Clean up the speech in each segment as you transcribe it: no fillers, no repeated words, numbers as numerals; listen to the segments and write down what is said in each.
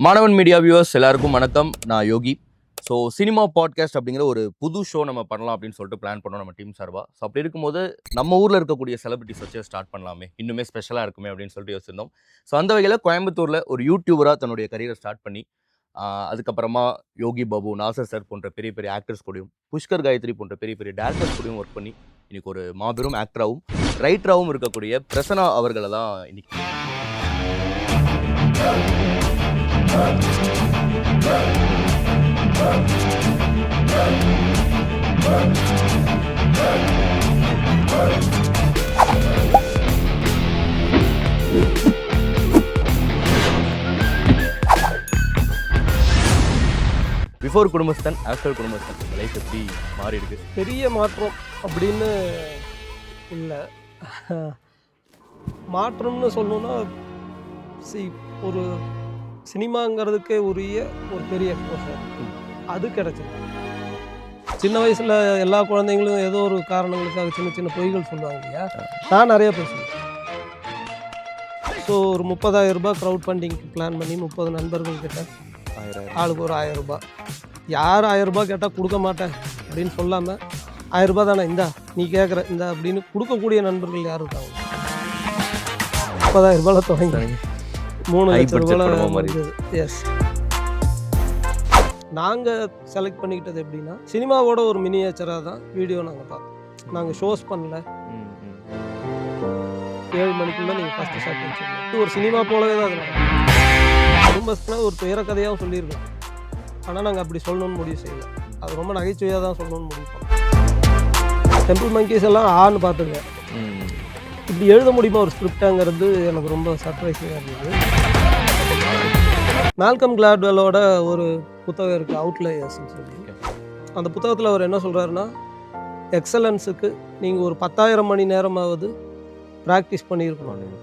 மாணவன் media viewers எல்லாருக்கும் வணக்கம். நான் யோகி. ஸோ சினிமா பாட்காஸ்ட் அப்படிங்கிற ஒரு புது ஷோ நம்ம பண்ணலாம் அப்படின்னு சொல்லிட்டு பிளான் பண்ணோம் நம்ம டீம் சார்பாக. ஸோ அப்படி இருக்கும்போது நம்ம ஊரில் இருக்கக்கூடிய செலிபிரிட்டிஸ் வச்சு ஸ்டார்ட் பண்ணலாமே, இன்னுமே ஸ்பெஷலாக இருக்குமே அப்படின்னு சொல்லிட்டு யோசிச்சிருந்தோம். ஸோ அந்த வகையில் கோயம்புத்தூரில் ஒரு யூடியூபராக தன்னுடைய கரியரை ஸ்டார்ட் பண்ணி அதுக்கப்புறமா யோகி பாபு, நாசர் சார் போன்ற பெரிய பெரிய ஆக்டர்ஸ் கூடயும், புஷ்கர் காயத்ரி போன்ற பெரிய பெரிய டேரக்டர்ஸ் கூடயும் ஒர்க் பண்ணி இன்னைக்கு ஒரு மாபெரும் ஆக்டராகவும் ரைட்டராகவும் இருக்கக்கூடிய பிரசன்னா அவர்களை தான் இன்னைக்கு பிஃபோர் குடும்பஸ்தன் ஆஃப்டர் குடும்பஸ்தன் லைஃப் எப்படி மாறி இருக்கு? பெரிய மாற்றம் அப்படின்னு இல்லை. மாற்றம்னு சொல்லணுன்னா ஒரு சினிமாங்கிறதுக்கே உரிய ஒரு பெரிய எக்ஸ்போஷர் அது கிடச்சிது. சின்ன வயசில் எல்லா குழந்தைங்களும் ஏதோ ஒரு காரணங்களுக்காக சின்ன சின்ன பொய்கள் சொல்லுவாங்க இல்லையா, நான் நிறைய பேர் சொல்லுவேன். ஸோ ஒரு 30,000 ரூபாய் க்ரௌட் ஃபண்டிங்க்கு பிளான் பண்ணி 30 நண்பர்கள் கிட்ட ஆளுக்கு ஒரு 1000 ரூபாய். யார் 1000 ரூபாய் கேட்டால் கொடுக்க மாட்டேன் அப்படின்னு சொல்லாமல் 1000 ரூபாய் தானே இந்தா நீ கேட்குற இந்த அப்படின்னு கொடுக்கக்கூடிய நண்பர்கள் யாரும் இருக்காங்க. 30,000 ரூபாயில் தொடங்கி 3 லட்சம் ரூபாய். எஸ், நாங்கள் செலக்ட் பண்ணிக்கிட்டது எப்படின்னா சினிமாவோட ஒரு மினியேச்சராக தான் வீடியோ நாங்கள் பார்த்தோம். நாங்கள் ஷோஸ் பண்ணல. 7 மணிக்குள்ளே நீங்கள் ஃபஸ்ட்டு ஷாட் வச்சுருக்கோம். இது ஒரு சினிமா போலவே தான் அது குடும்பத்தில் ஒரு துயர கதையாகவும் சொல்லியிருக்கோம். ஆனால் நாங்கள் அப்படி சொல்லணும்னு முடிவு செய்யலை. அது ரொம்ப நகைச்சுவையாக தான் சொல்லணும்னு முடிவு பண்ணோம். டெம்பிள் மங்கீஸ் எல்லாம் ஆன்னு பார்த்துங்க, இப்படி எழுத முடியுமா ஒரு ஸ்கிரிப்டாங்கிறது எனக்கு ரொம்ப சர்ப்ரைஸிங்காக இருந்தது. மால்கம் கிளாட்வெல்லோட ஒரு புத்தகம் இருக்குது, அவுட்லையர்ஸ்ன்னு சொல்லி. அந்த புத்தகத்தில் அவர் என்ன சொல்கிறாருன்னா, எக்ஸலன்ஸுக்கு நீங்கள் ஒரு 10,000 மணி நேரமாவது ப்ராக்டிஸ் பண்ணியிருக்கணும்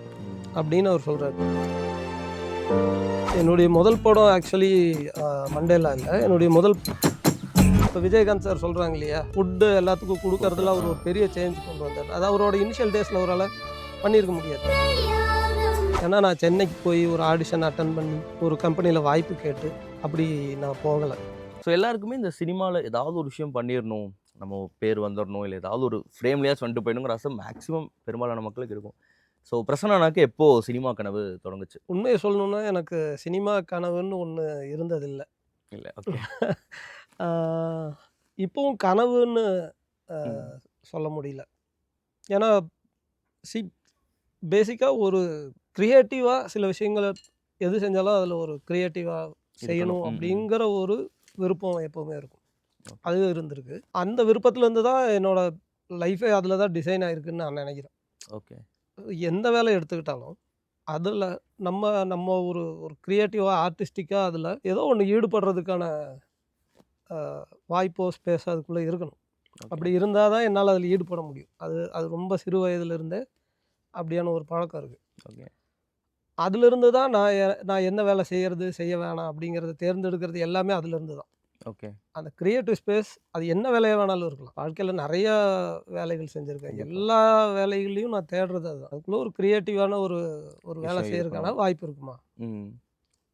அப்படின்னு அவர் சொல்கிறார். என்னுடைய முதல் படம் ஆக்சுவலி மண்டேலா இல்லை. என்னுடைய முதல் இப்போ விஜயகாந்த் சார் சொல்கிறாங்க இல்லையா, ஃபுட்டு எல்லாத்துக்கும் கொடுக்கறதுல அவர் ஒரு பெரிய சேஞ்ச் கொண்டு வந்தார். அது அவரோட இனிஷியல் டேஸில் அவரால் பண்ணியிருக்க முடியாது. ஏன்னா நான் சென்னைக்கு போய் ஒரு ஆடிஷன் அட்டன் பண்ணி ஒரு கம்பெனியில் வாய்ப்பு கேட்டு அப்படி நான் போகலை. ஸோ எல்லாருக்குமே இந்த சினிமாவில் ஏதாவது ஒரு விஷயம் பண்ணிடணும், நம்ம பேர் வந்துடணும், இல்லை ஏதாவது ஒரு ஃப்ரேம்லேயாச்சும் வந்துட்டு போயிடணுங்கிற ஆசை மேக்ஸிமம் பெரும்பாலான மக்களுக்கு இருக்கும். ஸோ பிரசன்னாக்கு எப்போது சினிமா கனவு தொடங்குச்சு? உண்மையை சொல்லணுன்னா எனக்கு சினிமா கனவுன்னு ஒன்று இருந்ததில்லை. இல்லை, ஓகே. இப்போவும் கனவுன்னு சொல்ல முடியல. ஏன்னா பேசிக்காக ஒரு க்ரியேட்டிவாக சில விஷயங்களை எது செஞ்சாலும் அதில் ஒரு க்ரியேட்டிவாக செய்யணும் அப்படிங்கிற ஒரு விருப்பம் எப்போவுமே இருக்கும். அது இருந்திருக்கு. அந்த விருப்பத்துலேருந்து தான் என்னோடய லைஃபே அதில் தான் டிசைன் ஆகிருக்குன்னு நான் நினைக்கிறேன். ஓகே. எந்த வேலை எடுத்துக்கிட்டாலும் அதில் நம்ம ஒரு க்ரியேட்டிவாக ஆர்டிஸ்டிக்காக அதில் ஏதோ ஒன்று ஈடுபடுறதுக்கான வாய்ப்போ ஸ்பேஸோ அதுக்குள்ளே இருக்கணும். அப்படி இருந்தால் தான் என்னால் அதில் ஈடுபட முடியும். அது ரொம்ப சிறு வயதிலிருந்தே அப்படியான ஒரு பழக்கம் இருக்குது. ஓகே. அதிலிருந்து தான் நான் என்ன வேலை செய்கிறது செய்ய வேணாம் அப்படிங்கிறத தேர்ந்தெடுக்கிறது எல்லாமே அதிலிருந்து தான். ஓகே. அந்த க்ரியேட்டிவ் ஸ்பேஸ் அது என்ன வேலையாக வேணாலும் இருக்கலாம். வாழ்க்கையில் நிறையா வேலைகள் செஞ்சுருக்கேன். எல்லா வேலைகள்லையும் நான் தேடுறது அதுதான். அதுக்குள்ளே ஒரு க்ரியேட்டிவான ஒரு வேலை செய்யறதுக்கான வாய்ப்பு இருக்குமா.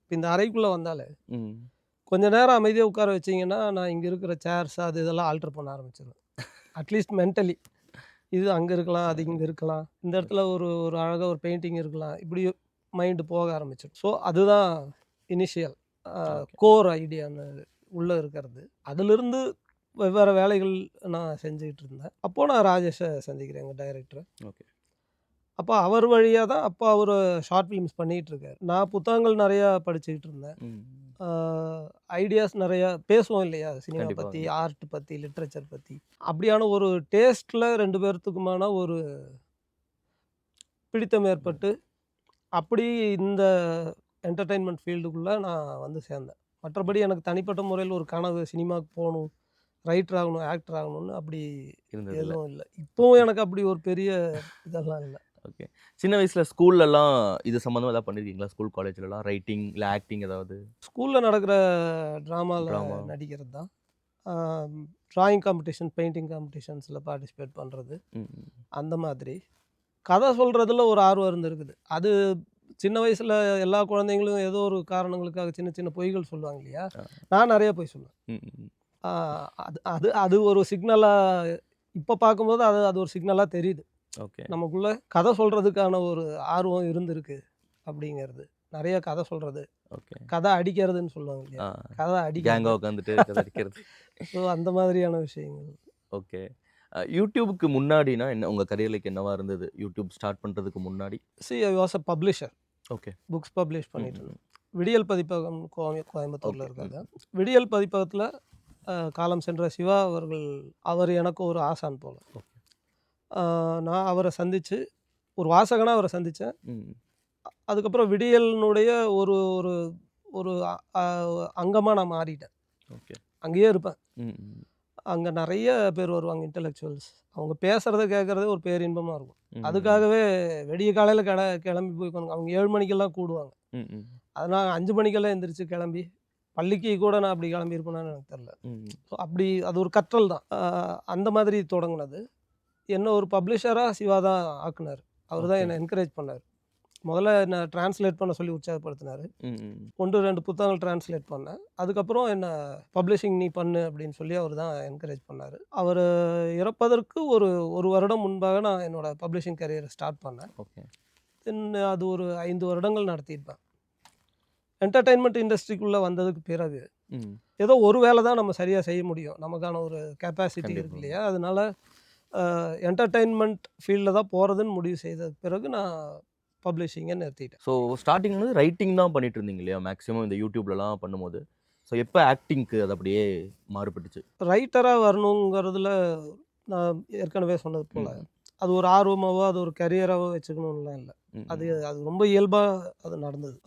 இப்போ இந்த அறைக்குள்ளே வந்தாலே கொஞ்சம் நேரம் அமைதியாக உட்கார வச்சிங்கன்னா நான் இங்கே இருக்கிற சேர்ஸ் அது இதெல்லாம் ஆல்டர் பண்ண ஆரம்பிச்சிடுவேன். அட்லீஸ்ட் மென்டலி இது அங்கே இருக்கலாம், அது இங்கே இருக்கலாம், இந்த இடத்துல ஒரு அழகாக ஒரு பெயிண்டிங் இருக்கலாம், இப்படி மைண்டு போக ஆரம்பிச்சிடும். ஸோ அதுதான் இனிஷியல் கோர் ஐடியான்னு உள்ளே இருக்கிறது. அதிலிருந்து வெவ்வேறு வேலைகள் நான் செஞ்சுக்கிட்டு இருந்தேன். அப்போது நான் ராஜேஷை சந்திக்கிறேன், எங்கள் டைரக்டரை. ஓகே. அப்போ அவர் வழியாக தான் அப்போ அவர் ஷார்ட் ஃபிலிம்ஸ் பண்ணிகிட்ருக்கார். நான் புத்தகங்கள் நிறையா படிச்சுக்கிட்டு இருந்தேன். ஐடியாஸ் நிறையா பேசுவோம் இல்லையா, சினிமா பற்றி, ஆர்ட் பற்றி, லிட்ரேச்சர் பற்றி. அப்படியான ஒரு டேஸ்ட்டில் 2 பேர்த்துக்குமான ஒரு பிடித்தம் ஏற்பட்டு அப்படி இந்த என்டர்டெயின்மெண்ட் ஃபீல்டுக்குள்ளே நான் வந்து சேர்ந்தேன். மற்றபடி எனக்கு தனிப்பட்ட முறையில் ஒரு கனவு சினிமாவுக்கு போகணும், ரைட்டர் ஆகணும், ஆக்டர் ஆகணும்னு அப்படி எதுவும் இல்லை. இப்போவும் எனக்கு அப்படி ஒரு பெரிய இதெல்லாம் இல்லை. ஓகே. சின்ன வயசில் ஸ்கூல்லலாம் இது சம்மந்தமாக ஏதாவது பண்ணியிருக்கீங்களா? ஸ்கூல் காலேஜ்லலாம் ரைட்டிங் இல்லை ஆக்டிங் ஏதாவது? ஸ்கூலில் நடக்கிற ட்ராமாவில் நடிக்கிறது தான். ட்ராயிங் காம்படிஷன், பெயிண்டிங் காம்படிஷன்ஸில் பார்ட்டிசிபேட் பண்ணுறது, அந்த மாதிரி. கதை சொல்கிறதுல ஒரு ஆர்வம் இருந்திருக்குது. அது சின்ன வயசில் எல்லா குழந்தைங்களும் ஏதோ ஒரு காரணங்களுக்காக சின்ன சின்ன பொய்கள் சொல்லுவாங்க இல்லையா, ஆ. நான் நிறைய பொய் சொல்லுவேன். ம், ம். அது அது அது ஒரு சிக்னலாக இப்போ பார்க்கும்போது அது அது ஒரு சிக்னலாக தெரியுது. ஓகே. நமக்குள்ள கதை சொல்கிறதுக்கான ஒரு ஆர்வம் இருந்திருக்கு அப்படிங்கிறது. நிறைய கதை சொல்கிறது, ஓகே. கதை அடிக்கிறதுன்னு சொல்லுவாங்க இல்லையா, கதை கேங்கா அடிக்கிறது. உட்காந்துட்டு கதை அடிக்கிறது. ஸோ அந்த மாதிரியான விஷயங்கள். ஓகே. யூடியூப்க்கு முன்னாடினா என்ன உங்க கரியர் லைக் என்னவா இருந்தது? யூடியூப் ஸ்டார்ட் பண்றதுக்கு முன்னாடி? I was a publisher. Okay. Books publish ம், பண்ணிட்டு ம், இருந்தேன். விடியல் பதிப்பகம் கோயம்புத்தூரில் ஓகே. இருக்காங்க. விடியல் பதிப்பகத்தில் காலம் சென்ற சிவா அவர்கள், அவர் எனக்கு ஒரு ஆசான் போல. ஓகே. நான் அவரை சந்தித்து ஒரு வாசகனாக அவரை சந்தித்தேன். ம். அதுக்கப்புறம் விடியலினுடைய ஒரு ஒரு ஒரு அங்கமாக நான் மாறிட்டேன். ஓகே. அங்கேயே இருப்பேன். ம், ம். அங்கே நிறைய பேர் வருவாங்க, இன்டலெக்சுவல்ஸ். அவங்க பேசுகிறத கேட்குறதே ஒரு பேரின்பமாக இருக்கும். ம், அதுக்காகவே விடிய காலையில் கிளம்பி போய் அவங்க 7 மணிக்கெல்லாம் கூடுவாங்க. ம், ம். அதனால் 5 மணிக்கெல்லாம் எந்திரிச்சு கிளம்பி, பள்ளிக்கு கூட நான் அப்படி கிளம்பியிருப்பேனான்னு எனக்கு தெரில. ம். ஸோ அப்படி அது ஒரு கற்றல் தான். அந்த மாதிரி தொடங்குனது. என்ன ஒரு பப்ளிஷராக சிவா தான் ஆக்குனார். அவர் தான் ஓகே. என்னை என்கரேஜ் பண்ணார். முதல்ல என்ன ட்ரான்ஸ்லேட் பண்ண சொல்லி உற்சாகப்படுத்தினார். ம், ம். 1, 2 புத்தகங்கள் ட்ரான்ஸ்லேட் பண்ணேன். அதுக்கப்புறம் என்ன பப்ளிஷிங் நீ பண்ணு அப்படின்னு சொல்லி அவர் தான் என்கரேஜ் பண்ணார். அவர் இறப்பதற்கு ஒரு வருடம் முன்பாக நான் என்னோட பப்ளிஷிங் கரியரை ஸ்டார்ட் பண்ணேன். ஓகே. தென் அது ஒரு 5 வருடங்கள் நடத்தியிருப்பேன். என்டர்டெயின்மெண்ட் இண்டஸ்ட்ரிக்குள்ளே வந்ததுக்கு பிறகு ம். ஏதோ ஒரு வேலை தான் நம்ம சரியாக செய்ய முடியும். நமக்கான ஒரு கெப்பாசிட்டி இருக்கு கண்டிப்பா. இல்லையா, அதனால என்டர்டெயின்மெண்ட் ஃபீல்டில் தான் போகிறதுன்னு முடிவு செய்ததுக்கு பிறகு நான் பப்ளிஷிங்கை நிறுத்திட்டேன். ஸோ ஸ்டார்டிங்ல இருந்து ரைட்டிங் தான் பண்ணிட்டு இருந்தீங்க இல்லையா? மேக்ஸிமம் இந்த யூடியூப்லலாம் பண்ணும்போது. ஸோ எப்போ ஆக்டிங்க்கு அது அப்படியே மாறுபட்டுச்சு? ரைட்டராக வரணுங்கிறதுல நான் ஏற்கனவே சொன்னது போல், ம். அது ஒரு ஆர்வமாவோ அது ஒரு கரியராகவோ வச்சுக்கணும்லாம் இல்லை. ம், அது ம். அது ரொம்ப இயல்பாக அது நடந்தது.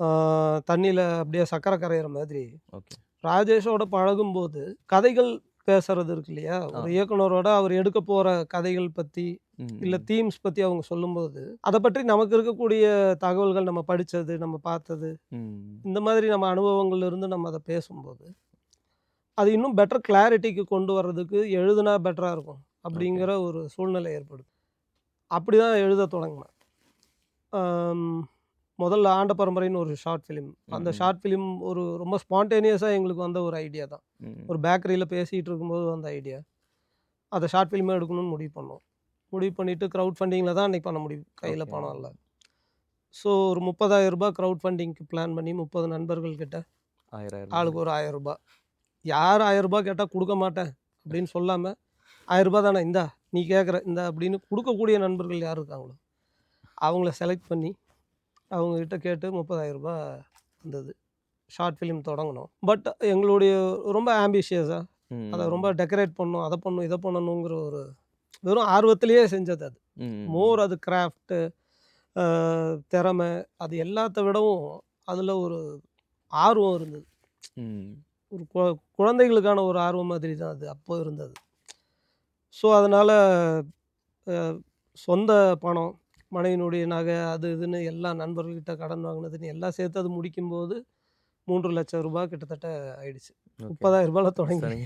தண்ணியில் அப்படியே சக்கரை கரையிற மாதிரி ஓகே. ராஜேஷோட பழகும்போது கதைகள் பேசுறது இருக்கு இல்லையா, ஆ. ஒரு இயக்குனரோட அவர் எடுக்க போகிற கதைகள் பற்றி ம், இல்லை ம். தீம்ஸ் பற்றி அவங்க சொல்லும்போது, அதை பற்றி நமக்கு இருக்கக்கூடிய தகவல்கள், நம்ம படித்தது, நம்ம பார்த்தது, ம். இந்த மாதிரி நம்ம அனுபவங்கள்ல இருந்து நம்ம அதை பேசும்போது, அது இன்னும் பெட்டர் கிளாரிட்டிக்கு கொண்டு வர்றதுக்கு எழுதுனா பெட்டராக இருக்கும் ஓகே. அப்படிங்கிற ஒரு சூழ்நிலை ஏற்படுது. அப்படி தான் எழுத தொடங்கினேன். ஆம், முதல்ல ஆண்ட பரம்பரைன்னு ஒரு ஷார்ட் ஃபிலிம். அந்த ம், ம். ஷார்ட் ஃபிலிம் ஒரு ரொம்ப ஸ்பான்டேனியஸாக எங்களுக்கு வந்த ஒரு ஐடியா தான். ம். ஒரு பேக்கரியில் பேசிகிட்டு இருக்கும்போது வந்த ஐடியா. அதை ஷார்ட் ஃபிலிமாக எடுக்கணும்னு முடிவு பண்ணோம். முடிவு பண்ணிவிட்டு க்ரௌட் ஃபண்டிங்கில் தான் அன்றைக்கி பண்ண முடியும், கையில் ஓகே. பணம் இல்லை. ஸோ ஒரு 30,000 க்ரௌட் ஃபண்டிங்க்கு பிளான் பண்ணி 30 நண்பர்கள் கிட்ட 1000 ஆளுக்கு ஒரு 1000. யார் 1000 கேட்டால் கொடுக்க மாட்டேன் அப்படின்னு சொல்லாமல், 1000 தானே இந்தா நீ கேட்குற இந்தா அப்படின்னு கொடுக்கக்கூடிய நண்பர்கள் யார் இருக்காங்களோ அவங்கள செலக்ட் பண்ணி அவங்கக்கிட்ட கேட்டு 30,000 வந்தது. ஷார்ட் ஃபிலிம் தொடங்கினோம். பட் எங்களுடைய ரொம்ப ஆம்பிஷியஸாக அதை ம். ரொம்ப டெக்கரேட் பண்ணணும், அதை பண்ணணும், இதை பண்ணணுங்கிற ஒரு வெறும் ஆர்வத்திலேயே செஞ்சது அது. ம். மோர் அது கிராஃப்ட்டு, திறமை, அது எல்லாத்த விடவும் அதில் ஒரு ஆர்வம் இருந்தது. ம். ஒரு குழந்தைகளுக்கான ஒரு ஆர்வம் மாதிரி தான் அது அப்போ இருந்தது. ஸோ அதனால் சொந்த பணம், மனைவியினுடைய நகை, அது இதுன்னு எல்லா நண்பர்கள்கிட்ட கடன் வாங்கினதுன்னு எல்லாம் சேர்த்து அது முடிக்கும்போது 3,00,000 கிட்டத்தட்ட ஆயிடுச்சு. ஓகே. 30,000 தொடங்கி சரி.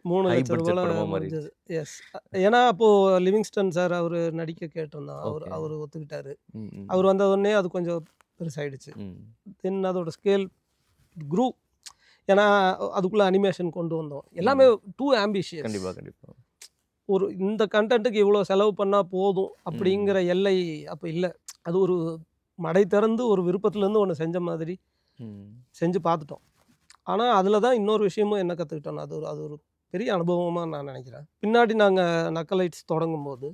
3,00,000 பட்ஜெட் படமா மாறிடுச்சு. முடிஞ்சது. எஸ். ஏன்னா அப்போது லிவிங்ஸ்டன் சார் அவர் நடிக்க கேட்டிருந்தோம். ஓகே. அவர் ஒத்துக்கிட்டாரு. ம், ம். அவர் வந்த உடனே அது கொஞ்சம் பெருசாயிடுச்சு. ம். தென் அதோட ஸ்கேல் க்ரூ. ஏன்னா அதுக்குள்ளே அனிமேஷன் கொண்டு வந்தோம். எல்லாமே டூ ஆம்பிஷியஸ். கண்டிப்பா, கண்டிப்பா. ஒரு இந்த கன்டென்ட்டுக்கு இவ்வளோ செலவு பண்ணால் போதும் அப்படிங்கிற எல்லை அப்போ இல்லை. அது ஒரு மடை திறந்து ஒரு விருப்பத்துலேருந்து ஒன்று செஞ்ச மாதிரி ம். செஞ்சு பார்த்துட்டோம். ஆனால் அதில் தான் இன்னொரு விஷயமும் என்ன கற்றுக்கிட்டோன்னா, அது ஒரு பெரிய அனுபவமாக நான் நினைக்கிறேன். பின்னாடி நாங்கள் நக்கலைட்ஸ் தொடங்கும்போது,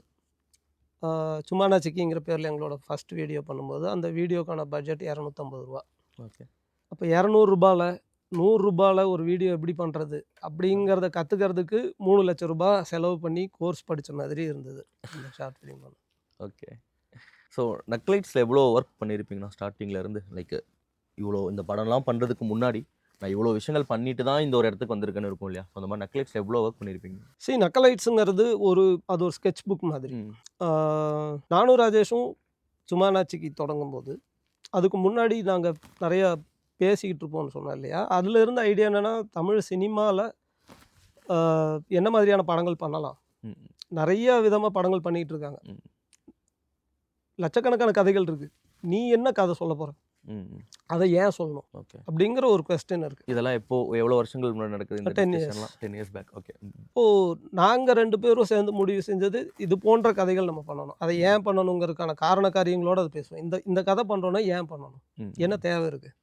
சும்மானா சிக்கிங்கிற பேரில் எங்களோட ஃபஸ்ட் வீடியோ பண்ணும்போது, அந்த வீடியோக்கான பட்ஜெட் ரூ. 250. ஓகே. அப்போ ரூ. 200 ஒரு வீடியோ எப்படி பண்ணுறது அப்படிங்கிறத கற்றுக்கிறதுக்கு ரூ. 3,00,000 செலவு பண்ணி கோர்ஸ் படித்த மாதிரி இருந்தது இந்த ஷார்ட் ஃபிலிம். ஓகே. ஸோ நக்லைட்ஸில் எவ்வளோ ஒர்க் பண்ணியிருப்பீங்கன்னா ஸ்டார்டிங்கில் இருந்து லைக் இவ்வளோ இந்த படம்லாம் பண்ணுறதுக்கு முன்னாடி நான் இவ்வளோ விஷயங்கள் பண்ணிட்டு தான் இந்த ஒரு இடத்துக்கு வந்திருக்கேன்னு இருக்கும் இல்லையா? ஸோ அந்த மாதிரி நக்லைட்ஸில் எவ்வளோ ஒர்க் பண்ணியிருப்பீங்க? நக்கலைட்ஸுங்கிறது அது ஒரு ஸ்கெட்ச் புக் மாதிரி. ம். நானும் ராஜேஷும் சுமானாச்சிக்கு தொடங்கும்போது, அதுக்கு முன்னாடி நாங்கள் நிறையா பேசிக்கிட்டு இருப்போம்னு சொன்னேன் இல்லையா? அதில் இருந்த ஐடியா என்னென்னா, தமிழ் சினிமாவில் என்ன மாதிரியான படங்கள் பண்ணலாம். ம். நிறைய விதமாக படங்கள் பண்ணிகிட்டு இருக்காங்க. ம். லட்சக்கணக்கான கதைகள் இருக்குது. நீ என்ன கதை சொல்ல போகிற, அதை ஏன் சொல்லணும் ஓகே. அப்படிங்கிற ஒரு கொஸ்டின் இருக்குது. இதெல்லாம் எப்போ எவ்வளோ வருஷங்கள் முன்னாடி நடக்குது இந்த 10 years. டிஸ்கஷன்லாம்? 10 இயர்ஸ் பேக். ஓகே. இப்போது நாங்கள் 2 பேரும் சேர்ந்து முடிவு செஞ்சது இது போன்ற கதைகள் நம்ம பண்ணணும். அதை ஏன் பண்ணணுங்கிறதுக்கான காரண காரியங்களோடு அது பேசுவோம். இந்த கதை பண்ணுறோன்னா ஏன் பண்ணணும், என்ன தேவை இருக்குது,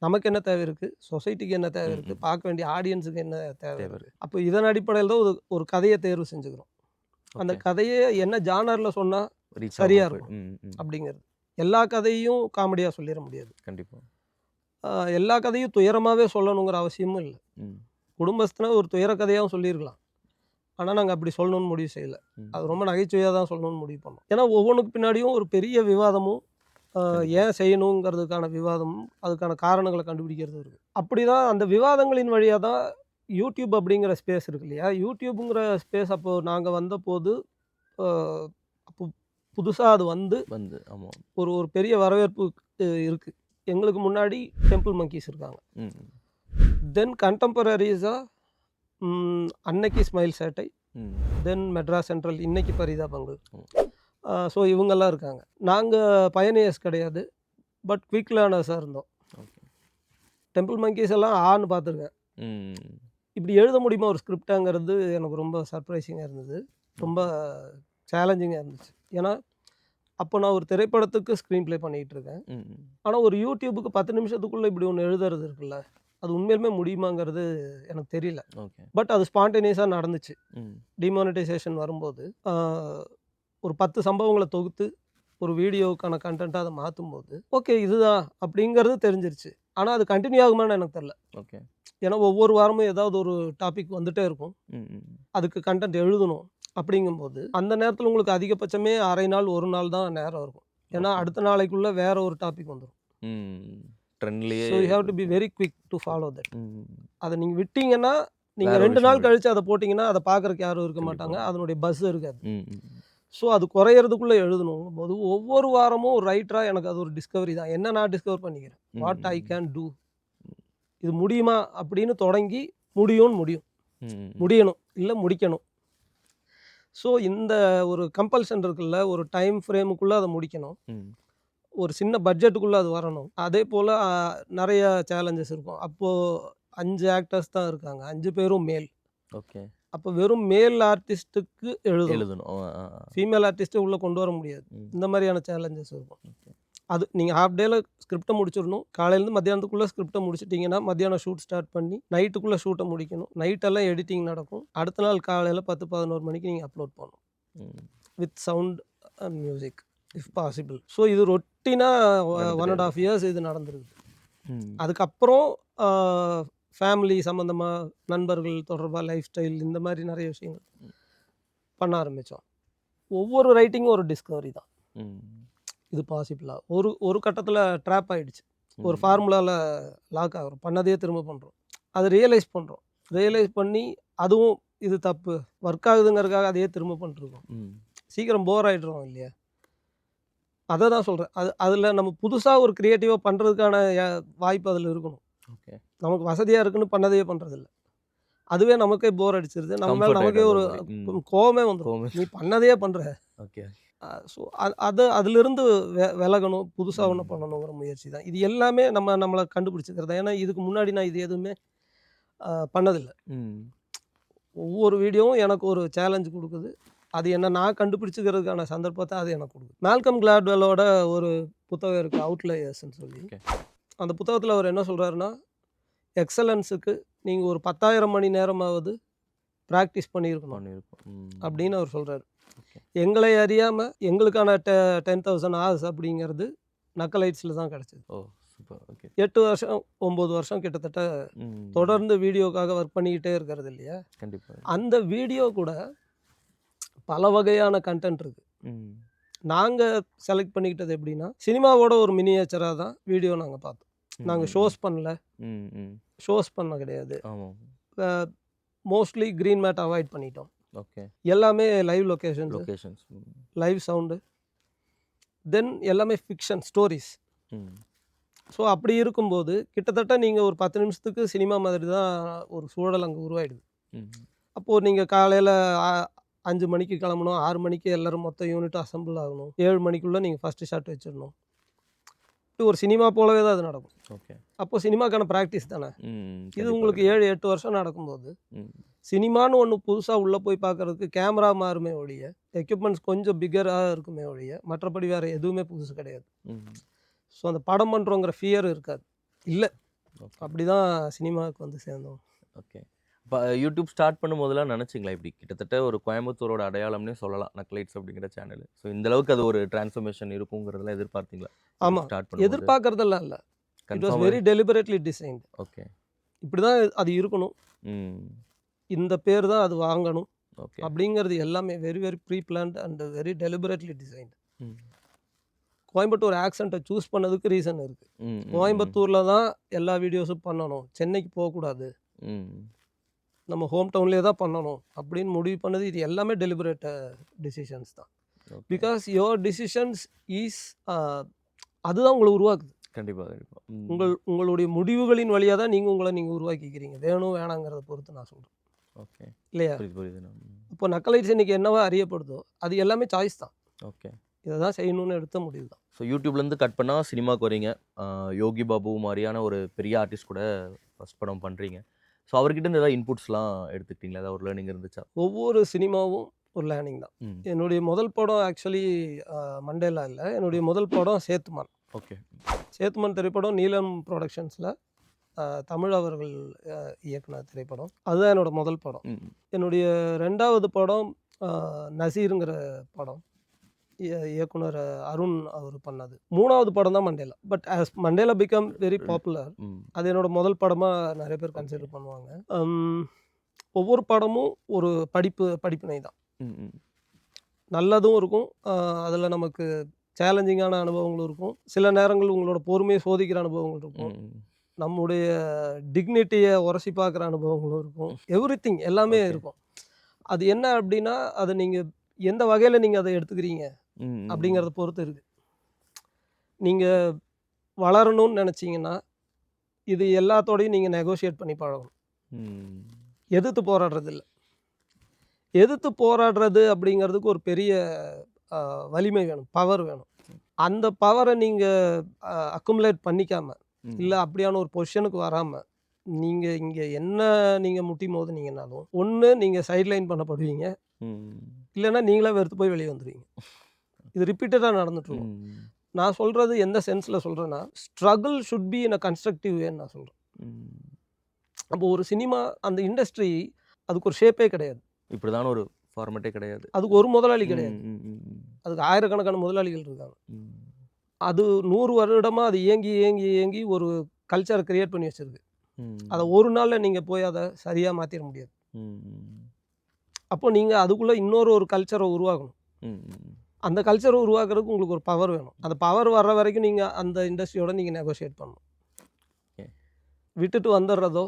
நமக்கு என்ன தேவை இருக்குது, சொசைட்டிக்கு என்ன தேவை இருக்குது, பார்க்க வேண்டிய ஆடியன்ஸுக்கு என்ன தேவை இருக்குது. அப்போ இதன் அடிப்படையில் தான் ஒரு கதையை தேர்வு செஞ்சுக்கிறோம். அந்த கதையை என்ன ஜானரில் சொன்னால் சரியாக இருக்கும் அப்படிங்கிறது. எல்லா கதையும் காமெடியாக சொல்லிட முடியாது. கண்டிப்பாக எல்லா கதையும் துயரமாகவே சொல்லணுங்கிற அவசியமும் இல்லை. குடும்பஸ்தனை ஒரு துயர கதையாகவும் சொல்லியிருக்கலாம். ஆனால் நாங்கள் அப்படி சொல்லணும்னு முடிவு செய்யலை. அது ரொம்ப நகைச்சுவையாக தான் சொல்லணும்னு முடிவு பண்ணோம். ஏன்னா ஒவ்வொன்றுக்கு பின்னாடியும் ஒரு பெரிய விவாதமும் ஏன் செய்யணுங்கிறதுக்கான விவாதமும் அதுக்கான காரணங்களை கண்டுபிடிக்கிறது இருக்குது. அப்படி தான் அந்த விவாதங்களின் வழியாக தான் யூடியூப் அப்படிங்கிற ஸ்பேஸ் இருக்கு இல்லையா. யூடியூப்புங்கிற ஸ்பேஸ் அப்போது நாங்கள் வந்தபோது அப்போ புதுசாக அது வந்து ஆமாம் ஒரு பெரிய வரவேற்பு இருக்குது. எங்களுக்கு முன்னாடி டெம்பிள் மங்கீஸ் இருக்காங்க. தென் கண்டெம்பரரிஸாக அன்னைக்கு ஸ்மைல் சேட்டை, தென் மெட்ராஸ் சென்ட்ரல், இன்னைக்கு பரிதாபங்கள். ஸோ இவங்கெல்லாம் இருக்காங்க. நாங்கள் பயனியர்ஸ் கிடையாது, பட் குவிக் லேர்னர்ஸாக இருந்தோம். டெம்பிள் மங்கீஸ் எல்லாம் ஆன்னு பார்த்துருக்கேன். இப்படி எழுத முடியுமா ஒரு ஸ்கிரிப்டாங்கிறது எனக்கு ரொம்ப சர்ப்ரைசிங்காக இருந்தது, ரொம்ப சேலஞ்சிங்காக இருந்துச்சு. ஏன்னா அப்போ நான் ஒரு திரைப்படத்துக்கு ஸ்க்ரீன் ப்ளே பண்ணிகிட்டு இருக்கேன். ஆனால் ஒரு யூடியூபுக்கு 10 நிமிஷத்துக்குள்ளே இப்படி ஒன்று எழுதுறது இருக்குல்ல, அது உண்மையிலுமே முடியுமாங்கிறது எனக்கு தெரியல. பட் அது ஸ்பான்டேனியஸாக நடந்துச்சு. டிமானிட்டைசேஷன் வரும்போது ஒரு 10 சம்பவங்களை தொகுத்து ஒரு வீடியோவுக்கான கண்டென்ட்டாக அதை மாற்றும் போது ஓகே இதுதான் அப்படிங்கிறது தெரிஞ்சிருச்சு. ஆனால் அது கண்டினியூ ஆகுமான்னு எனக்கு தெரில. ஓகே. ஏன்னா ஒவ்வொரு வாரமும் ஏதாவது ஒரு டாபிக் வந்துகிட்டே இருக்கும், அதுக்கு கண்டென்ட் எழுதணும். அப்படிங்கும்போது அந்த நேரத்தில் உங்களுக்கு அதிகபட்சமே அரை நாள் ஒரு நாள் தான் நேரம் இருக்கும். ஏன்னா அடுத்த நாளைக்குள்ளே வேற ஒரு டாபிக் வந்துடும். So you have to be very quick to follow that. அதை நீங்கள் விட்டீங்கன்னா நீங்கள் 2 நாள் கழித்து அதை போட்டிங்கன்னா அதை பார்க்குறக்கு யாரும் இருக்க மாட்டாங்க, அதனுடைய பஸ் இருக்காது. ஸோ அது குறையிறதுக்குள்ளே எழுதணும் போது ஒவ்வொரு வாரமும் ஒரு ரைட்டராக எனக்கு அது ஒரு டிஸ்கவரி தான். என்ன நான் டிஸ்கவர் பண்ணிக்கிறேன், வாட் ஐ கேன் டூ, இது முடியுமா அப்படின்னு தொடங்கி முடியணும் இல்லை முடிக்கணும். ஸோ இந்த ஒரு கம்பல்ஷன் இருக்குல்ல, ஒரு டைம் ஃப்ரேமுக்குள்ளே அதை முடிக்கணும், ஒரு சின்ன பட்ஜெட்டுக்குள்ளே அது வரணும். அதே போல் நிறைய சேலஞ்சஸ் இருக்கும். அப்போது 5 ஆக்டர்ஸ் தான் இருக்காங்க, 5 பேரும் மேல். ஓகே. அப்போ வெறும் மேல் ஆர்டிஸ்ட்டுக்கு எழுதணும், ஃபீமேல் ஆர்டிஸ்ட்டை உள்ளே கொண்டு வர முடியாது. இந்த மாதிரியான சேலஞ்சஸ் இருக்கும். அது நீங்கள் ஹாஃப் டேயில் ஸ்கிரிப்டை முடிச்சிடணும். காலையிலேருந்து மத்தியானத்துக்குள்ளே ஸ்கிரிப்டை முடிச்சிட்டிங்கன்னா மத்தியானம் ஷூட் ஸ்டார்ட் பண்ணி நைட்டுக்குள்ளே ஷூட்டை முடிக்கணும். நைட்டெல்லாம் எடிட்டிங் நடக்கும். அடுத்த நாள் காலையில் 10-11 மணிக்கு நீங்கள் அப்லோட் பண்ணணும் with sound and music if possible. So இது ரொட்டீனாக 1.5 years இது நடந்துருக்குது. அதுக்கப்புறம் ஃபேமிலி சம்மந்தமாக, நண்பர்கள் தொடர்பாக, லைஃப் ஸ்டைல், இந்த மாதிரி நிறைய விஷயங்கள் பண்ண ஆரம்பித்தோம். ஒவ்வொரு ரைட்டிங்கும் ஒரு டிஸ்கவரி தான். இது பாசிபிளாக ஒரு கட்டத்தில் ட்ராப் ஆகிடுச்சு. ஒரு ஃபார்முலாவில் லாக் ஆகிறோம், பண்ணதையே திரும்ப பண்ணுறோம். அதை ரியலைஸ் பண்ணி அதுவும் இது தப்பு, ஒர்க் ஆகுதுங்கிறதுக்காக அதையே திரும்ப பண்ணிருக்கோம். சீக்கிரம் போர் ஆகிடுறோம் இல்லையா. அதை தான் சொல்கிறேன். அதில் நம்ம புதுசாக ஒரு க்ரியேட்டிவாக பண்ணுறதுக்கான வாய்ப்பு அதில் இருக்கணும். ஓகே. நமக்கு வசதியாக இருக்குன்னு பண்ணதையே பண்ணுறதில்ல, அதுவே நமக்கே போர் அடிச்சிருது. நம்ம மேலே நமக்கே ஒரு கோவமே வந்துடும், நீ பண்ணதையே பண்ணுற. ஓகே. ஸோ அதிலிருந்து விலகணும், புதுசாக ஒன்று பண்ணணுங்கிற முயற்சி தான் இது எல்லாமே. நம்மளை கண்டுபிடிச்சிக்கிறது. ஏன்னா இதுக்கு முன்னாடி நான் இது எதுவுமே பண்ணதில்லை. ஒவ்வொரு வீடியோவும் எனக்கு ஒரு சேலஞ்சு கொடுக்குது. அது என்ன நான் கண்டுபிடிச்சிக்கிறதுக்கான சந்தர்ப்பத்தை அது எனக்கு கொடுக்குது. மால்கம் கிளாட்வெல்லோட ஒரு புத்தகம் இருக்குது, அவுட்லயர்ஸ்ன்னு சொல்லி. அந்த புத்தகத்தில் அவர் என்ன சொல்கிறாருன்னா, எக்ஸலன்ஸுக்கு நீங்கள் ஒரு 10,000 மணி நேரமாவது ப்ராக்டிஸ் பண்ணியிருக்கணும் அப்படின்னு அவர் சொல்கிறார். எங்களை அறியாமல் எங்களுக்கான 10,000 hours அப்படிங்கிறது நக்கலைட்ஸில் தான் கிடச்சிது. 8 வருஷம் 9 வருஷம் கிட்டத்தட்ட தொடர்ந்து வீடியோக்காக ஒர்க் பண்ணிக்கிட்டே இருக்கிறது இல்லையா. கண்டிப்பாக அந்த வீடியோ கூட பல வகையான கண்டென்ட் இருக்குது. நாங்கள் செலக்ட் பண்ணிக்கிட்டது எப்படின்னா, சினிமாவோட ஒரு மினியேச்சராக தான் வீடியோ நாங்கள் பார்த்தோம். நாங்கள் ஷோஸ் பண்ண கிடையாது. மோஸ்ட்லி க்ரீன் மேட் அவாய்ட் பண்ணிட்டோம். ஓகே. எல்லாமே லைவ் லொக்கேஷன்ஸ், லைவ் சவுண்டு, தென் எல்லாமே ஃபிக்ஷன் ஸ்டோரிஸ். ஸோ அப்படி இருக்கும்போது கிட்டத்தட்ட நீங்கள் ஒரு 10 நிமிஷத்துக்கு சினிமா மாதிரி தான் ஒரு சூழல் அங்கே உருவாயிடுது. அப்போது நீங்கள் காலையில் 5 மணிக்கு கிளம்பணும், 6 மணிக்கு எல்லோரும் மொத்த யூனிட்டும் அசம்பிள் ஆகணும், 7 மணிக்குள்ளே நீங்கள் ஃபஸ்ட்டு ஷாட் வச்சிடணும். ஒரு சினிமா போலவே தான் அது நடக்கும். ஓகே. அப்போ சினிமாக்கான ப்ராக்டிஸ் தானே. இது உங்களுக்கு 7-8 வருஷம் நடக்கும்போது சினிமான்னு ஒன்று புதுசாக உள்ளே போய் பார்க்குறதுக்கு கேமரா மாறுமே ஒழிய, எக்யூப்மெண்ட்ஸ் கொஞ்சம் பிக்கராக இருக்குமே ஒழிய, மற்றபடி வேறு எதுவுமே புதுசு கிடையாது. ஸோ அந்த படம் பண்ணுறோங்கிற ஃபியர் இருக்காது. இல்லை, அப்படி தான் சினிமாவுக்கு வந்து சேர்ந்தோம். ஓகே. இப்போ யூடியூப் ஸ்டார்ட் பண்ணும்போதெல்லாம் நினச்சிங்களா இப்படி கிட்டத்தட்ட ஒரு கோயம்புத்தூரோட அடையாளம்னே சொல்லலாம் நக்லைட்ஸ் அப்படிங்கிற சேனல். ஸோ இந்த அளவுக்கு அது ஒரு டிரான்ஸ்ஃபர்மேஷன் இருக்குங்கிறதெல்லாம் எதிர்பார்த்தீங்களா? ஆமாம், ஸ்டார்ட் பண்ணும்போது எதிர்பார்க்கறதெல்லாம் இல்லை. It was very deliberately designed. Okay. இப்படி தான் அது இருக்கணும், இந்த பேர் தான் அது வாங்கணும் ஓகே. அப்படிங்கிறது எல்லாமே very very pre planned and very deliberately designed. Coimbatore ஆக்சென்ட்டை சூஸ் பண்ணதுக்கு ரீசன் இருக்குது. கோயம்புத்தூரில் தான் எல்லா வீடியோஸும் பண்ணணும், சென்னைக்கு போகக்கூடாது, நம்ம ஹோம் டவுன்லேயே தான் பண்ணணும் அப்படின்னு முடிவு பண்ணது. இது எல்லாமே டெலிபரேட் டிசிஷன்ஸ் தான். பிகாஸ் யுவர் டிசிஷன்ஸ் இஸ் அதுதான் உங்களை உருவாக்குது. கண்டிப்பாக. உங்களுடைய முடிவுகளின் வழியாக தான் உங்களை உருவாக்கிக்கிறீங்க, வேணும் வேணாங்கிறத பொறுத்து நான் சொல்கிறேன். ஓகே. இல்லையா? இப்போ நக்கலைட்ஸ் இன்னைக்கு என்னவா அறியப்படுதோ அது எல்லாமே சாய்ஸ் தான். ஓகே. இதை தான் செய்யணும்னு எடுத்த முடிவு தான். ஸோ யூடியூப்லேருந்து கட் பண்ணால் சினிமாவுக்கு வரீங்க. யோகி பாபு மாதிரியான ஒரு பெரிய ஆர்டிஸ்ட் கூட ஃபஸ்ட் படம் பண்ணுறீங்க. ஸோ அவர்கிட்ட இருந்து ஏதாவது இன்புட்ஸ்லாம் எடுத்துக்கிட்டீங்களா? ஏதாவது ஒரு லேர்னிங் இருந்துச்சா? ஒவ்வொரு சினிமாவும் ஒரு லேர்னிங் தான். என்னுடைய முதல் படம் ஆக்சுவலி மண்டேலா இல்லை, என்னுடைய முதல் படம் சேத்துமான். ஓகே. சேத்துமான் திரைப்படம் நீலம் ப்ரொடக்ஷன்ஸில் தமிழ் அவர்கள் இயக்குன திரைப்படம். அதுதான் என்னோட முதல் படம். என்னுடைய 2வது படம் நசீருங்கிற படம், இயக்குனர் அருண் அவர் பண்ணது. 3வது படம் தான் Mandela. But as Mandela become very popular, அது என்னோட முதல் படமாக நிறைய பேர் கன்சிடர் பண்ணுவாங்க. ஒவ்வொரு படமும் ஒரு படிப்பினை தான். நல்லதும் இருக்கும், அதில் நமக்கு சேலஞ்சிங்கான அனுபவங்களும் இருக்கும், சில நேரங்கள் உங்களோட பொறுமையை சோதிக்கிற அனுபவங்கள் இருக்கும், நம்முடைய டிக்னிட்டியை உரசி பார்க்குற அனுபவங்களும் இருக்கும், எவ்ரிதிங் எல்லாமே இருக்கும். அது என்ன அப்படின்னா, அதை நீங்கள் எந்த வகையில் நீங்கள் அதை எடுத்துக்கிறீங்க அப்படிங்கிறத பொறுத்து இருக்குது. நீங்கள் வளரணும்னு நினச்சிங்கன்னா இது எல்லாத்தோடையும் நீங்கள் நெகோஷியேட் பண்ணி பழகணும். எதிர்த்து போராடுறது இல்லை. எதிர்த்து போராடுறது அப்படிங்கிறதுக்கு ஒரு பெரிய வலிமை வேணும், பவர் வேணும். அந்த பவரை நீங்கள் அக்குமுலேட் பண்ணிக்காமல், இல்லை அப்படியான ஒரு பொசிஷனுக்கு வராமல், நீங்கள் இங்கே என்ன நீங்கள் முட்டி மோதுனீங்கன்னாலும் ஒன்று நீங்கள் சைட்லைன் பண்ணப்படுவீங்க, இல்லைன்னா நீங்களே வெறுத்து போய் வெளியே வந்துடுவீங்க. இது ரிப்பீட்டடாக நடந்துட்டுருக்கும். நான் சொல்கிறது எந்த சென்ஸில் சொல்கிறேன்னா, struggle should be in a constructive வேன்னு நான் சொல்கிறேன். அப்போ ஒரு சினிமா அந்த இண்டஸ்ட்ரி அதுக்கு ஒரு ஷேப்பே கிடையாது, இப்படிதான் ஒரு ஃபார்மேட்டே கிடையாது, அதுக்கு ஒரு முதலாளி கிடையாது, அதுக்கு ஆயிரக்கணக்கான முதலாளிகள் இருக்காங்க. அது 100 வருடமாக அது இயங்கி இயங்கி இயங்கி ஒரு கல்ச்சரை கிரியேட் பண்ணி வச்சிருக்கு. அதை ஒரு நாளில் நீங்கள் போய் அதை சரியாக மாற்றிட முடியாது. அப்போ நீங்கள் அதுக்குள்ளே ஒரு கல்ச்சரை உருவாக்கணும். அந்த கல்ச்சரை உருவாக்குறதுக்கு உங்களுக்கு ஒரு பவர் வேணும். அந்த பவர் வர்ற வரைக்கும் நீங்கள் அந்த இண்டஸ்ட்ரியோட நீங்கள் நெகோஷியேட் பண்ணணும். விட்டுட்டு வந்துடுறதோ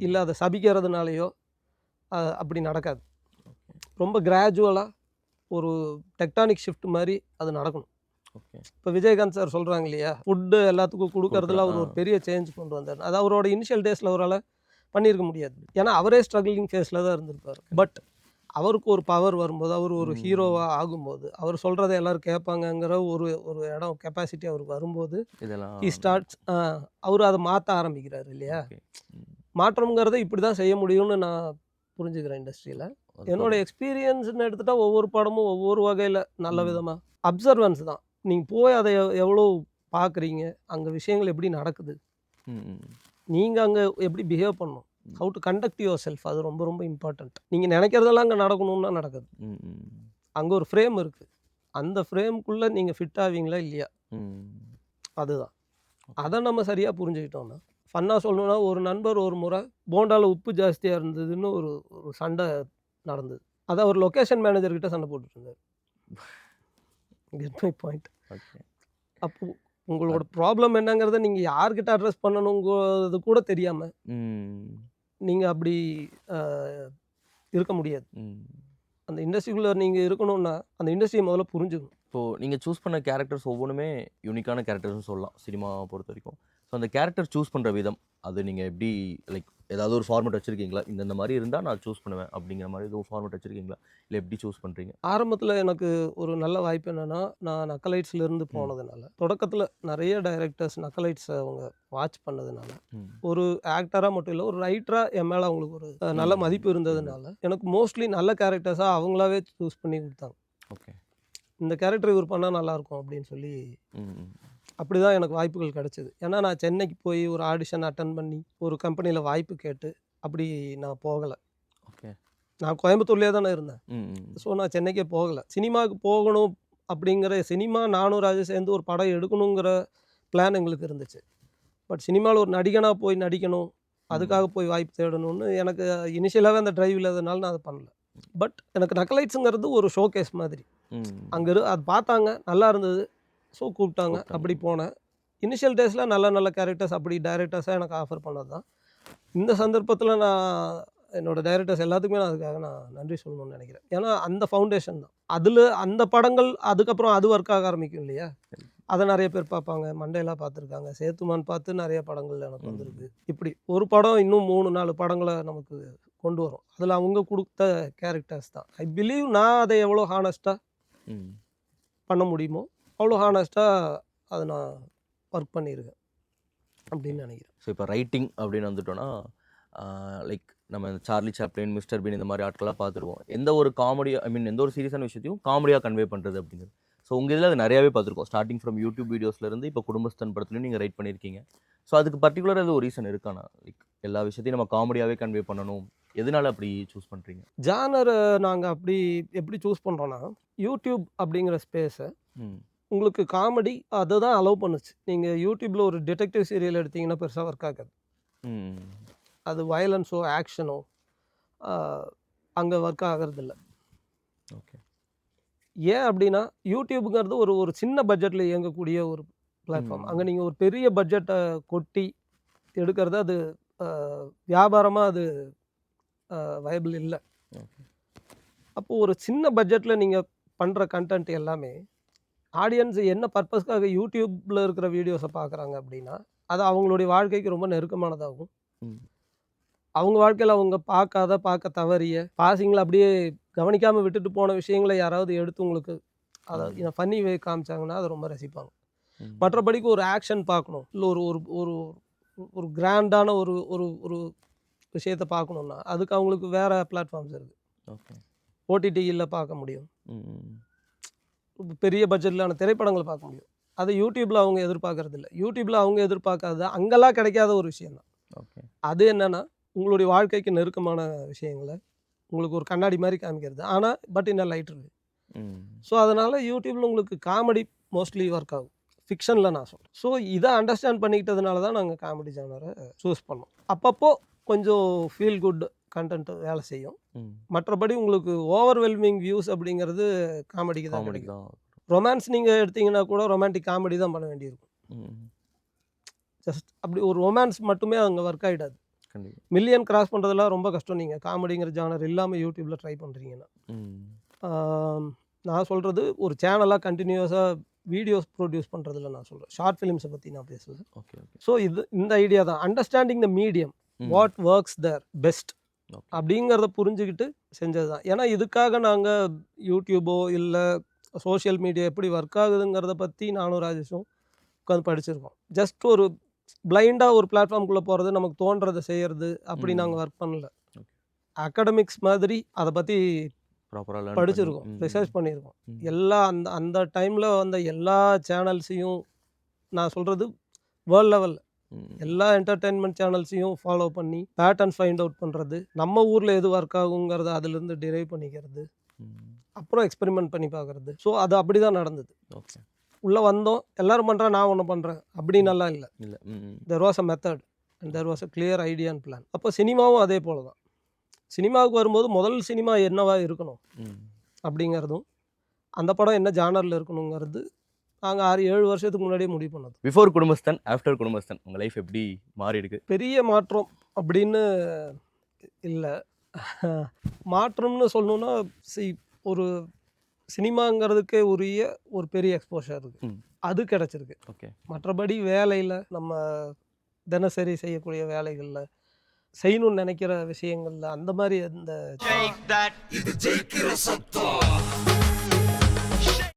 இல்லை அதை சபிக்கிறதுனாலையோ அப்படி நடக்காது. ரொம்ப கிராஜுவலாக ஒரு டெக்டானிக் ஷிஃப்ட் மாதிரி அது நடக்கணும். இப்போ விஜயகாந்த் சார் சொல்கிறாங்க இல்லையா, ஃபுட்டு எல்லாத்துக்கும் கொடுக்கறதுல அவர் ஒரு பெரிய சேஞ்ச் கொண்டு வந்தார். அது அவரோட இனிஷியல் டேஸில் அவரால் பண்ணியிருக்க முடியாது, ஏன்னா அவரே ஸ்ட்ரகிளிங் ஃபேஸில் தான் இருந்திருப்பார். பட் அவருக்கு ஒரு பவர் வரும்போது, அவர் ஒரு ஹீரோவாக ஆகும்போது, அவர் சொல்கிறத எல்லோரும் கேட்பாங்கங்கிற ஒரு இடம் கெப்பாசிட்டி அவருக்கு வரும்போது ஹி ஸ்டார்ட்ஸ், அவர் அதை மாற்ற ஆரம்பிக்கிறார் இல்லையா. மாற்றம்ங்கிறத இப்படி தான் செய்ய முடியும்னு நான் புரிஞ்சுக்கிறேன் இண்டஸ்ட்ரியில். என்னோட எக்ஸ்பீரியன்ஸ்னு எடுத்துகிட்டா ஒவ்வொரு படமும் ஒவ்வொரு வகையில் நல்ல விதமாக அப்சர்வன்ஸ் தான். நீங்கள் போய் அதை எவ்வளோ பார்க்குறீங்க, அங்கே விஷயங்கள் எப்படி நடக்குது, நீங்கள் அங்கே எப்படி பிஹேவ் பண்ணணும், how to conduct your self, அது ரொம்ப ரொம்ப இம்பார்ட்டண்ட். நீங்கள் நினைக்கிறதெல்லாம் அங்கே நடக்கணும்னா நடக்குது. அங்கே ஒரு ஃப்ரேம் இருக்குது, அந்த ஃப்ரேமுக்குள்ளே நீங்கள் ஃபிட் ஆவீங்களா இல்லையா, அதுதான். அதை நம்ம சரியாக புரிஞ்சுக்கிட்டோம்னா, ஃபன்னாக சொல்லணுன்னா, ஒரு நண்பர் ஒரு முறை போண்டாவில் உப்பு ஜாஸ்தியாக இருந்ததுன்னு ஒரு சண்டை நடந்தது. அதை அவர் லொக்கேஷன் மேனேஜர்கிட்ட சண்டை போட்டுட்டு இருந்தார். Get my point. அப்போ உங்களோட ப்ராப்ளம் என்னங்கிறத நீங்கள் யார்கிட்ட அட்ரஸ் பண்ணணுங்கிறது கூட தெரியாமல் நீங்கள் அப்படி இருக்க முடியாது. அந்த இண்டஸ்ட்ரிக்குள்ளே நீங்கள் இருக்கணும்னா அந்த இண்டஸ்ட்ரியை முதல்ல புரிஞ்சுக்கணும். இப்போது நீங்கள் சூஸ் பண்ண கேரக்டர்ஸ் ஒவ்வொன்றுமே யூனிக்கான கேரக்டர்ஸ்னு சொல்லலாம் சினிமாவை பொறுத்த வரைக்கும். ஸோ அந்த கேரக்டர் சூஸ் பண்ணுற விதம், அது நீங்கள் எப்படி லைக் ஏதாவது ஒரு ஃபார்மேட் வச்சிருக்கீங்களா? இந்த மாதிரி இருந்தால் நான் சூஸ் பண்ணுவேன் அப்படிங்கிற மாதிரி எதுவும் ஃபார்மேட் வச்சிருக்கீங்களா? இல்லை எப்படி சூஸ் பண்ணுறீங்க? ஆரம்பத்தில் எனக்கு ஒரு நல்ல வாய்ப்பு என்னென்னா, நான் நக்கலைட்ஸ்லேருந்து போனதுனால, தொடக்கத்தில் நிறைய டைரக்டர்ஸ் நக்கலைட்ஸ் அவங்க வாட்ச் பண்ணதுனால, ஒரு ஆக்டராக மட்டும் இல்லை, ஒரு ரைட்டராக என் மேலே அவங்களுக்கு ஒரு நல்ல மதிப்பு இருந்ததுனால, எனக்கு மோஸ்ட்லி நல்ல கேரக்டர்ஸாக அவங்களாவே சூஸ் பண்ணி கொடுத்தாங்க. ஓகே. இந்த கேரக்டர் இவர் பண்ணால் நல்லாயிருக்கும் அப்படின்னு சொல்லி அப்படி தான் எனக்கு வாய்ப்புகள் கிடச்சிது. ஏன்னா நான் சென்னைக்கு போய் ஒரு ஆடிஷன் அட்டன் பண்ணி ஒரு கம்பெனியில் வாய்ப்பு கேட்டு அப்படி நான் போகலை. ஓகே. நான் கோயம்புத்தூர்லேயே தானே இருந்தேன். ஸோ நான் சென்னைக்கே போகலை. சினிமாவுக்கு போகணும் அப்படிங்கிற சினிமா நானும் ராஜு சேர்ந்து ஒரு படம் எடுக்கணுங்கிற பிளான் எங்களுக்கு இருந்துச்சு. பட் சினிமாவில் ஒரு நடிகனாக போய் நடிக்கணும், அதுக்காக போய் வாய்ப்பு தேடணும்னு எனக்கு இனிஷியலாகவே அந்த டிரைவ் இல்லாதனால நான் அதை பண்ணல. பட் எனக்கு நக்கலைட்ஸுங்கிறது ஒரு ஷோகேஸ் மாதிரி. அங்கே அது பார்த்தாங்க, நல்லா இருந்தது, ஸோ கூப்பிட்டாங்க, அப்படி போனேன். இனிஷியல் டேஸில் நல்ல நல்ல கேரக்டர்ஸ் அப்படி டைரக்டர்ஸாக எனக்கு ஆஃபர் பண்ணது தான். இந்த சந்தர்ப்பத்தில் நான் என்னோடய டைரக்டர்ஸ் எல்லாத்துக்குமே நான் அதுக்காக நான் நன்றி சொல்லணும்னு நினைக்கிறேன். ஏன்னா அந்த ஃபவுண்டேஷன் தான். அதில் அந்த படங்கள் அதுக்கப்புறம் அது ஒர்க் ஆக ஆரம்பிக்கும் இல்லையா? அதை நிறைய பேர் பார்ப்பாங்க. மண்டேலா பார்த்துருக்காங்க, சேத்துமான் பார்த்து நிறைய படங்கள் எனக்கு வந்திருக்கு. இப்படி ஒரு படம் இன்னும் 3-4 படங்களை நமக்கு கொண்டு வரும். அதில் அவங்க கொடுத்த கேரக்டர்ஸ் தான். ஐ பிலீவ் நான் அதை எவ்வளோ ஹானஸ்ட்டாக பண்ண முடியுமோ அவ்வளோ ஹானஸ்ட்டாக அதை நான் ஒர்க் பண்ணியிருக்கேன் அப்படின்னு நினைக்கிறேன். ஸோ இப்போ ரைட்டிங் அப்படின்னு வந்துட்டோன்னா லைக் நம்ம சார்லி சாப்ளின், மிஸ்டர் பீன் இந்த மாதிரி ஆட்களாக பார்த்துருவோம். எந்த ஒரு காமெடி எந்த ஒரு சீரியஸான விஷயத்தையும் காமெடியாக கன்வே பண்ணுறது அப்படிங்கிறது. ஸோ உங்கள் இதில் அது நிறையாவே பார்த்துருக்கோம். ஸ்டார்டிங் ஃப்ரம் யூடியூப் வீடியோஸ்லேருந்து இப்போ குடும்பஸ்தன் படத்துலையும் நீங்கள் ரைட் பண்ணியிருக்கீங்க. ஸோ அதுக்கு பர்டிகுலராக அது ஒரு ரீசன் இருக்கானா? லைக் எல்லா விஷயத்தையும் நம்ம காமெடியாகவே கன்வே பண்ணணும், எதனால அப்படி சூஸ் பண்ணுறீங்க? ஜானர் நாங்கள் அப்படி எப்படி சூஸ் பண்ணுறோன்னா, யூடியூப் அப்படிங்கிற ஸ்பேஸை உங்களுக்கு காமெடி அதை தான் அலோவ் பண்ணுச்சு. நீங்கள் யூடியூப்பில் ஒரு டிடெக்டிவ் சீரியல் எடுத்திங்கன்னா பெருசாக ஒர்க் ஆகாது. அது வயலன்ஸோ ஆக்ஷனோ அங்கே ஒர்க் ஆகிறதில்ல. ஓகே. ஏன் அப்படின்னா யூடியூப்புங்கிறது ஒரு ஒரு சின்ன பட்ஜெட்டில் இயங்கக்கூடிய ஒரு பிளாட்ஃபார்ம். அங்கே நீங்கள் ஒரு பெரிய பட்ஜெட்டை கொட்டி எடுக்கிறது அது வியாபாரமாக அது வயபிள் இல்லை. அப்போது ஒரு சின்ன பட்ஜெட்டில் நீங்கள் பண்ணுற கண்டென்ட் எல்லாமே ஆடியன்ஸ் என்ன பர்பஸ்க்காக யூடியூப்பில் இருக்கிற வீடியோஸை பார்க்குறாங்க அப்படின்னா, அது அவங்களுடைய வாழ்க்கைக்கு ரொம்ப நெருக்கமானதாகும். அவங்க வாழ்க்கையில் அவங்க பார்க்க தவறிய பாசிங்கில் அப்படியே கவனிக்காமல் விட்டுட்டு போன விஷயங்களை யாராவது எடுத்து உங்களுக்கு அதாவது ஃபன்னி வே காமிச்சாங்கன்னா அதை ரொம்ப ரசிப்பாங்க. மற்றபடிக்கு ஒரு ஆக்ஷன் பார்க்கணும், இல்லை ஒரு ஒரு ஒரு ஒரு கிராண்டான ஒரு ஒரு ஒரு விஷயத்தை பார்க்கணுன்னா அதுக்கு அவங்களுக்கு வேறு பிளாட்ஃபார்ம்ஸ் இருக்குது. ஓகே. ஓடிடியில் பார்க்க முடியும், பெரிய பட்ஜெட்லான திரைப்படங்கள் பார்க்க முடியும். அதை யூடியூப்பில் அவங்க எதிர்பார்க்கறது இல்லை. யூடியூப்பில் அவங்க எதிர்பார்க்காத அங்கெல்லாம் கிடைக்காத ஒரு விஷயந்தான். ஓகே. அது என்னென்னா உங்களுடைய வாழ்க்கைக்கு நெருக்கமான விஷயங்களை உங்களுக்கு ஒரு கண்ணாடி மாதிரி காமிக்கிறது, ஆனால் பட் இன்னும் லைட் இருக்குது. ஸோ அதனால் யூடியூப்பில் உங்களுக்கு காமெடி மோஸ்ட்லி ஒர்க் ஆகும், ஃபிக்ஷனில் நான் சொல்கிறேன். ஸோ இதை அண்டர்ஸ்டாண்ட் பண்ணிக்கிட்டதுனால தான் நாங்கள் காமெடி ஜானரை சூஸ் பண்ணோம். அப்பப்போ கொஞ்சம் ஃபீல் குட் கண்டென்ட் வேலை செய்யும். மற்றபடி உங்களுக்கு ஓவர்வெல்மிங் வியூஸ் அப்படிங்கிறது காமெடிக்கு தான் கிடைக்கும். ரொமான்ஸ் நீங்கள் எடுத்தீங்கன்னா கூட ரொமான்டிக் காமெடி தான் பண்ண வேண்டியிருக்கும். ஜஸ்ட் அப்படி ஒரு ரொமான்ஸ் மட்டுமே அங்கே ஒர்க் ஆகிடாது. மில்லியன் கிராஸ் பண்ணுறதுலாம் ரொம்ப கஷ்டம். நீங்கள் காமெடிங்கிற ஜானர் இல்லாமல் யூடியூப்பில் ட்ரை பண்ணுறீங்கன்னா, நான் சொல்கிறது ஒரு சேனலாக கண்டினியூஸாக வீடியோஸ் ப்ரொடியூஸ் பண்ணுறதில்ல நான் சொல்கிறேன். ஷார்ட் ஃபிலிம்ஸை பற்றி நான் பேசல. ஓகே. ஸோ இந்த ஐடியா தான், understanding the medium, what works their best அப்படிங்கிறத புரிஞ்சுக்கிட்டு செஞ்சது தான். ஏன்னா இதுக்காக நாங்கள் யூடியூபோ இல்லை சோஷியல் மீடியா எப்படி ஒர்க் ஆகுதுங்கிறத பற்றி நானும் ராஜேஷும் உட்காந்து படிச்சிருக்கோம். ஜஸ்ட் ஒரு பிளைண்டாக ஒரு பிளாட்ஃபார்முக்குள்ளே போகிறது, நமக்கு தோன்றதை செய்கிறது, அப்படி நாங்கள் ஒர்க் பண்ணல. அகாடமிக்ஸ் மாதிரி அதை பற்றி ப்ராப்பராக படிச்சிருக்கோம், ரிசர்ச் பண்ணியிருக்கோம். எல்லா அந்த அந்த டைமில் வந்த எல்லா சேனல்ஸையும் நான் சொல்கிறது வேர்ல்ட் லெவலில் எல்லா என்டர்டெயின்மெண்ட் சேனல்ஸையும் ஃபாலோ பண்ணி பேட்டர்ன்ஸ் ஃபைண்ட் அவுட் பண்ணுறது, நம்ம ஊரில் எது ஒர்க் ஆகுங்கிறத அதுலேருந்து டிரைவ் பண்ணிக்கிறது, அப்புறம் எக்ஸ்பெரிமெண்ட் பண்ணி பார்க்குறது. ஸோ அது அப்படி தான் நடந்தது. ஓகே. உள்ளே வந்தோம், எல்லோரும் பண்ணுறேன், நான் ஒன்று பண்ணுறேன் அப்படின்னெல்லாம் இல்லை. There was a method and there was a clear idea and plan. அப்போ சினிமாவும் அதே போல் தான். சினிமாவுக்கு வரும்போது முதல் சினிமா என்னவா இருக்கணும் அப்படிங்கிறதும், அந்த படம் என்ன ஜானரில் இருக்கணுங்கிறது நாங்கள் 6-7 வருஷத்துக்கு முன்னாடியே முடிவு பண்ணது. பிஃபோர் குடும்பஸ்தன், ஆஃப்டர் குடும்பஸ்தன் உங்கள் லைஃப் எப்படி மாறி இருக்கு? பெரிய மாற்றம் அப்படின்னு இல்லை. மாற்றம்னு சொல்லணுன்னா ஒரு சினிமாங்கிறதுக்கே உரிய ஒரு பெரிய எக்ஸ்போஷர் இருக்குது, அது கிடச்சிருக்கு. ஓகே. மற்றபடி வேலையில் நம்ம தினசரி செய்யக்கூடிய வேலைகளில் செய்யணும்னு நினைக்கிற விஷயங்கள்ல அந்த மாதிரி இந்த